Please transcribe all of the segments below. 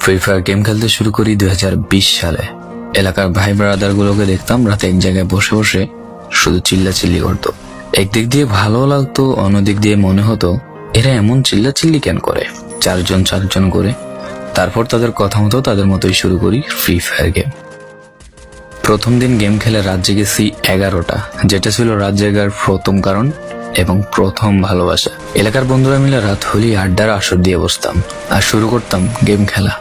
Free fire game খেলতে শুরু করি 2020 সালে। এলাকার ভাই ব্রাদার গুলোকে দেখতাম রাতে এক জায়গায় বসে বসে শুধু চিল্লাচিল্লি করতো। একদিক দিয়ে ভালো লাগতো, অন্যদিক দিয়ে মনে হতো এরা এমন চিল্লাচিল্লি কেন করে, চারজন করে। তারপর তাদের কথা মতো তাদের মতোই শুরু করি ফ্রি ফায়ার গেম। প্রথম দিন গেম খেলে রাত জেগেছি 11টা, যেটা ছিল রাত জেগার প্রথম কারণ এবং প্রথম ভালোবাসা। এলাকার বন্ধুরা মিলে রাত হলেই আড্ডার আসর দিয়ে বসতাম আর শুরু করতাম গেম খেলা।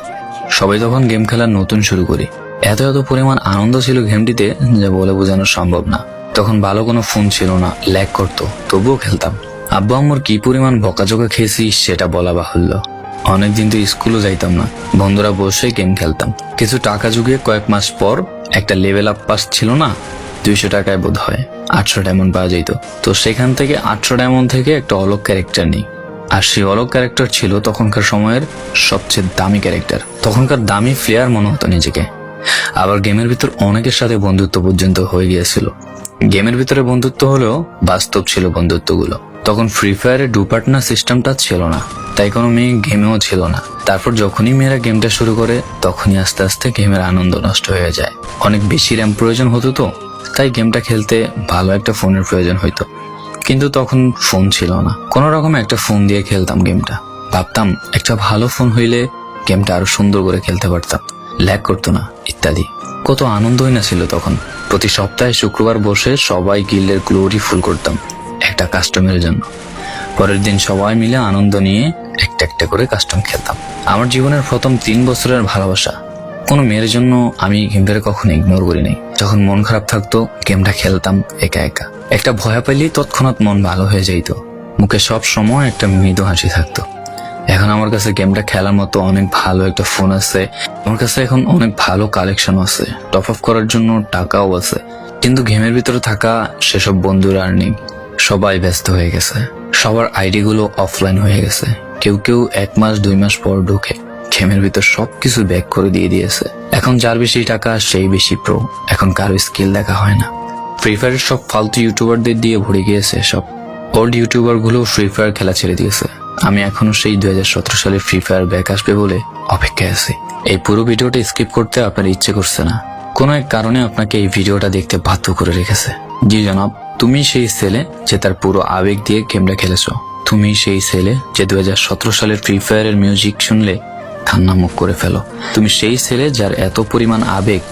সবাই তখন গেম খেলা নতুন শুরু করি। এত পরিমাণ আনন্দ ছিল গেমটিতে যা বলে বোঝানো সম্ভব না। তখন ভালো কোনো ফোন ছিল না, ল্যাগ করতো, তবুও খেলতাম। আব্বু আম্মুর কি পরিমাণ বকাঝকা খেয়েছি সেটা বলা বাহুল্য। অনেকদিন তো স্কুলও যাইতাম না, বন্ধুরা বসে গেম খেলতাম। কিছু টাকা জুগিয়ে কয়েক মাস পর একটা লেভেল আপ পাস ছিল না, 200 টাকায় বোধ হয় 800 ডায়মন্ড পাওয়া যেত। তো সেখান থেকে 800 ডায়মন্ড থেকে একটা অলক ক্যারেক্টার নিই। আর সেই অলক ক্যারেক্টার ছিল তখনকার সময়ের সবচেয়ে দামি ক্যারেক্টার। তখনকার দামি প্লেয়ার মনে হতো নিজেকে। আবার গেমের ভিতর অনেকের সাথে বন্ধুত্ব পর্যন্ত হয়ে গিয়েছিল। গেমের ভিতরে বন্ধুত্ব হলেও বাস্তব ছিল বন্ধুত্বগুলো। তখন ফ্রি ফায়ারে ডু পার্টনার সিস্টেমটা ছিল না, তাই কোনো মেয়ে গেমেও ছিল না। তারপর যখনই মেয়েরা গেমটা শুরু করে তখনই আস্তে আস্তে গেমের আনন্দ নষ্ট হয়ে যায়। অনেক বেশি র্যাম প্রয়োজন হতো, তো তাই গেমটা খেলতে ভালো একটা ফোনের প্রয়োজন হইতো। কিন্তু তখন ফোন ছিল না, কোনো রকম একটা ফোন দিয়ে খেলতাম গেমটা। ভাবতাম একটা ভালো ফোন হইলে গেমটা আরো সুন্দর করে খেলতে পারতাম, ল্যাগ করতো না ইত্যাদি। কত আনন্দই না ছিল তখন। প্রতি সপ্তাহে শুক্রবার বসে সবাই গিল্ডের গ্লোরি ফুল করতাম একটা কাস্টমের জন্য। পরের দিন সবাই মিলে আনন্দ নিয়ে একটা একটা করে কাস্টম খেলতাম। আমার জীবনের প্রথম 3 বছরের ভালোবাসা। কোনো মেয়ের জন্য আমি গেমটাকে কখনো ইগনোর করি নাই। যখন মন খারাপ থাকতো গেমটা খেলতাম একা একা। একটা ভয় পাইলেই তৎক্ষণাৎ মন ভালো হয়ে যাইতো, মুখে সব সময় একটা মৃদু হাসি থাকতো। এখন আমার কাছে গেমটা খেলার মতো অনেক ভালো একটা ফোন আছে, আমার কাছে এখন অনেক ভালো কালেকশন আছে, টপ আপ করার জন্য টাকাও আছে। কিন্তু গেমের ভিতরে থাকা সেসব বন্ধুরা আর নেই, সবাই ব্যস্ত হয়ে গেছে। সবার আইডি গুলো অফলাইন হয়ে গেছে। কেউ 1 মাস 2 মাস পর ঢুকে গেমের ভিতর সবকিছু ব্যাক করে দিয়ে দিয়েছে। এখন যার বেশি টাকা সেই বেশি প্রো, এখন কারো স্কিল দেখা হয় না। ফ্রি ফায়ারের সব ফালতু ইউটিউবারদের দিয়ে ভরে গিয়েছে সব। ওল্ড ইউটিউবার গুলো ফ্রি ফায়ার খেলা ছেড়ে দিয়েছে। আমি এখনো সেই 2017 সালে ফ্রি ফায়ার ব্যাক আসবে বলে অপেক্ষায় আছি। এই পুরো ভিডিওটা স্কিপ করতে আপনার ইচ্ছে করছে না, কোনো এক কারণে আপনাকে এই ভিডিওটা দেখতে বাধ্য করে রেখেছে। জি জনাব, তুমি সেই ছেলে যে তার পুরো আবেগ দিয়ে গেমটা খেলেছো। তুমি সেই ছেলে যে 2017 সালের ফ্রি ফায়ারের মিউজিক শুনলে কান্না মুখ করে ফেলো। তুমি সেই ছেলে যার এত পরিমাণ আবেগ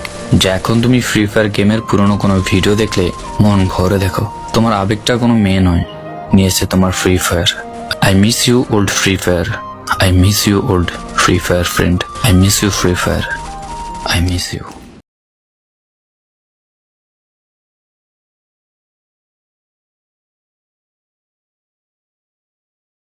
যা এখন তুমি ফ্রি ফায়ার গেমের পুরনো কোনো ভিডিও দেখলে মন ভরে দেখো। তোমার আবেগটা কোনো মেয়ে নয়, নিয়েছে তোমার free fire. I miss you old Free Fire. I miss you old Free Fire friend. I miss you Free Fire. I miss you.